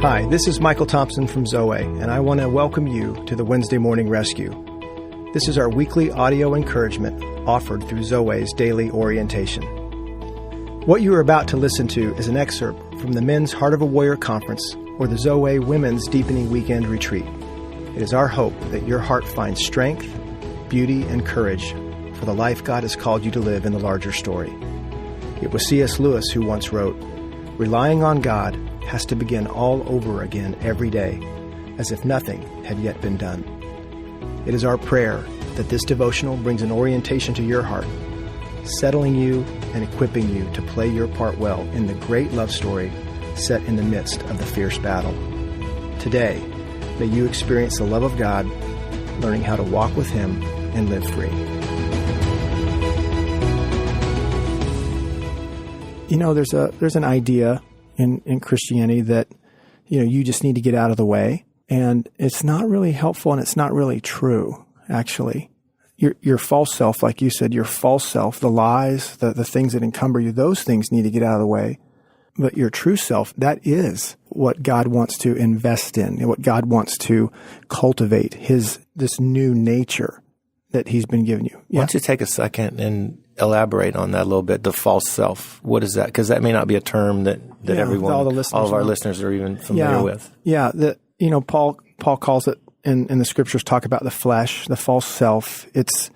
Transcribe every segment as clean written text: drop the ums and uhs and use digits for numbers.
Hi, this is Michael Thompson from Zoe, and I want to welcome you to the Wednesday Morning Rescue. This is our weekly audio encouragement offered through Zoe's daily orientation. What you are about to listen to is an excerpt from the Men's Heart of a Warrior Conference or the Zoe Women's Deepening Weekend Retreat. It is our hope that your heart finds strength, beauty, and courage for the life God has called you to live in the larger story. It was C.S. Lewis who once wrote, "Relying on God has to begin all over again every day, as if nothing had yet been done." It is our prayer that this devotional brings an orientation to your heart, settling you and equipping you to play your part well in the great love story set in the midst of the fierce battle. Today, may you experience the love of God, learning how to walk with Him and live free. You know, there's an idea in Christianity that, you just need to get out of the way. And it's not really helpful, and it's not really true, actually. Your false self, like you said, your false self, the lies, the things that encumber you, those things need to get out of the way. But your true self, that is what God wants to invest in, what God wants to cultivate, this new nature that He's been giving you. Yeah? Why don't you take a second and elaborate on that a little bit, the false self. What is that? Because that may not be a term that everyone, all of our listeners are even familiar with. Yeah, Paul calls it in the scriptures, talk about the flesh, the false self. It's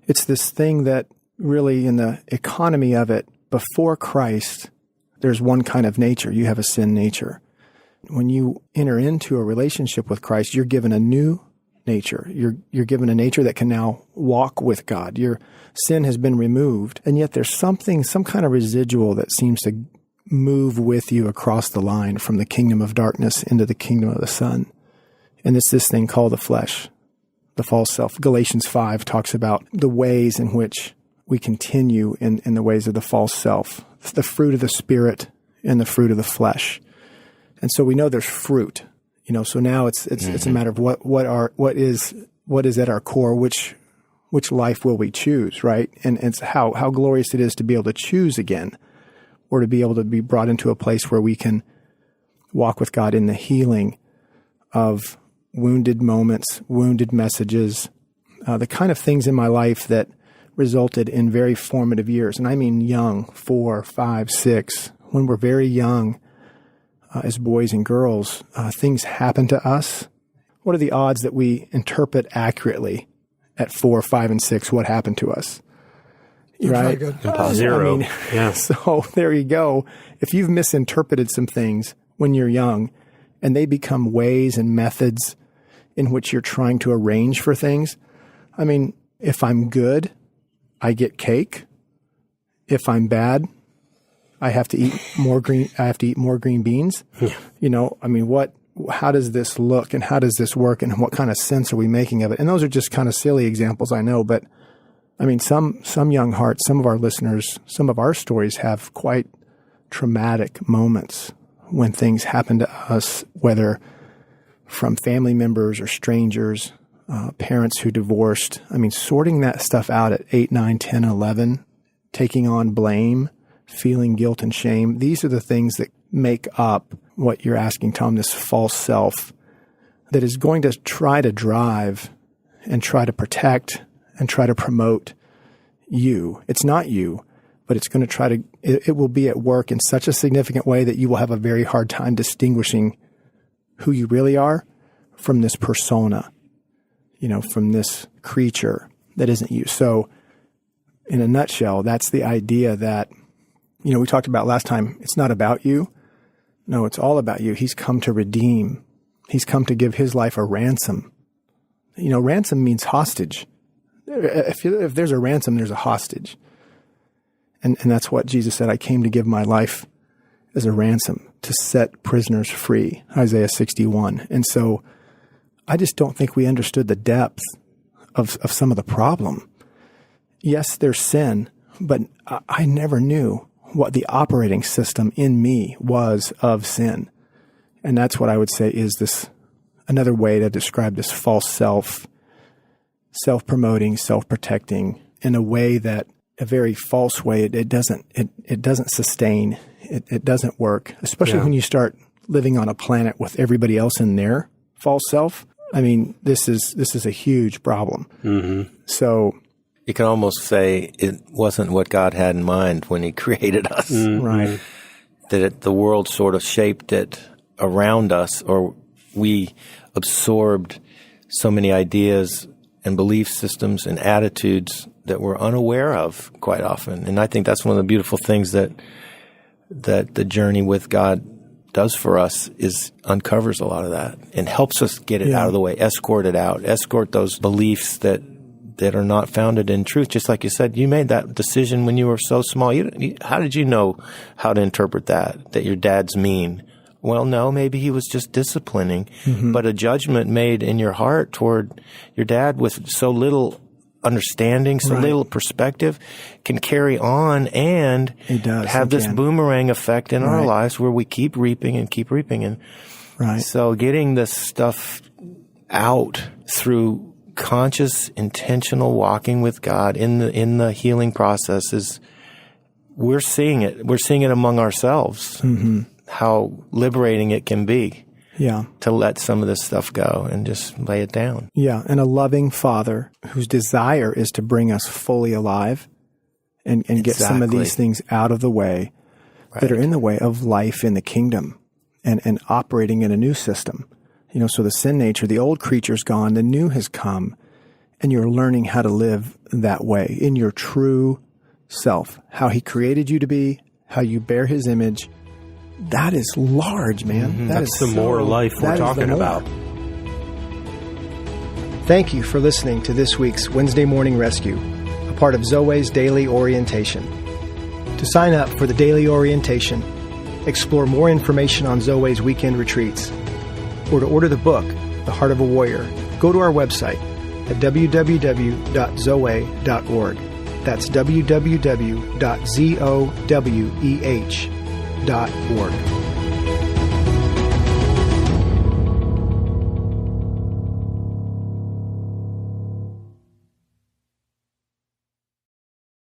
this thing that really, in the economy of it, before Christ, there's one kind of nature. You have a sin nature. When you enter into a relationship with Christ, you're given a new nature. You're given a nature that can now walk with God. Your sin has been removed, and yet there's some kind of residual that seems to move with you across the line from the kingdom of darkness into the kingdom of the Son. And it's this thing called the flesh, the false self. Galatians 5 talks about the ways in which we continue in the ways of the false self, the fruit of the Spirit and the fruit of the flesh. And so we know there's fruit. So now it's a matter of what is at our core, which life will we choose, right? And it's how glorious it is to be able to choose again, or to be able to be brought into a place where we can walk with God in the healing of wounded moments, wounded messages, the kind of things in my life that resulted in very formative years. And I mean young, 4, 5, 6, when we're very young, as boys and girls, things happen to us. What are the odds that we interpret accurately at 4, 5, and 6 what happened to us? Right? Zero. Yeah. So there you go. If you've misinterpreted some things when you're young, and they become ways and methods in which you're trying to arrange for things. I mean, if I'm good, I get cake. If I'm bad, I have to eat more green beans. Yeah. How does this look, and how does this work, and what kind of sense are we making of it? And those are just kind of silly examples, I know, but I mean, some young hearts, some of our listeners, some of our stories have quite traumatic moments when things happen to us, whether from family members or strangers, parents who divorced. I mean, sorting that stuff out at 8, 9, 10, 11, taking on blame, feeling guilt and shame. These are the things that make up what you're asking, Tom, this false self that is going to try to drive and try to protect and try to promote you. It's not you, but it's going to it will be at work in such a significant way that you will have a very hard time distinguishing who you really are from this persona, from this creature that isn't you. So in a nutshell, that's the idea that, we talked about last time. It's not about you. No, it's all about you. He's come to redeem. He's come to give His life a ransom. Ransom means hostage. If there's a ransom, there's a hostage. And that's what Jesus said. I came to give my life as a ransom, to set prisoners free, Isaiah 61. And so I just don't think we understood the depth of some of the problem. Yes, there's sin, but I never knew what the operating system in me was of sin. And that's what I would say is this, another way to describe this false self-promoting, self-protecting in a way that, a very false way, it doesn't sustain, it doesn't work, especially when you start living on a planet with everybody else in their false self. I mean, this is a huge problem. Mm-hmm. So you can almost say it wasn't what God had in mind when he created us. Mm-hmm. Right. That the world sort of shaped it around us, or we absorbed so many ideas and belief systems and attitudes that we're unaware of quite often. And I think that's one of the beautiful things that the journey with God does for us, is uncovers a lot of that and helps us get it out of the way, escort it out, escort those beliefs that are not founded in truth. Just like you said, you made that decision when you were so small. How did you know how to interpret that your dad's mean? Well, no, maybe he was just disciplining, but a judgment made in your heart toward your dad with so little understanding, so little perspective, can carry on and have this boomerang effect in our lives where we keep reaping and keep reaping. And so getting this stuff out through conscious, intentional walking with God in the healing process is, we're seeing it. We're seeing it among ourselves, how liberating it can be. Yeah. To let some of this stuff go and just lay it down. Yeah. And a loving Father whose desire is to bring us fully alive and get some of these things out of the way that are in the way of life in the kingdom and operating in a new system. You know, so the sin nature, the old creature's gone, the new has come, and you're learning how to live that way in your true self, how he created you to be, how you bear his image. That is large, man. That's the more life we're talking about. Thank you for listening to this week's Wednesday Morning Rescue, a part of Zoe's Daily Orientation. To sign up for the Daily Orientation, explore more information on Zoe's weekend retreats, or to order the book, The Heart of a Warrior, go to our website at www.zoe.org. That's www.zoweh.org.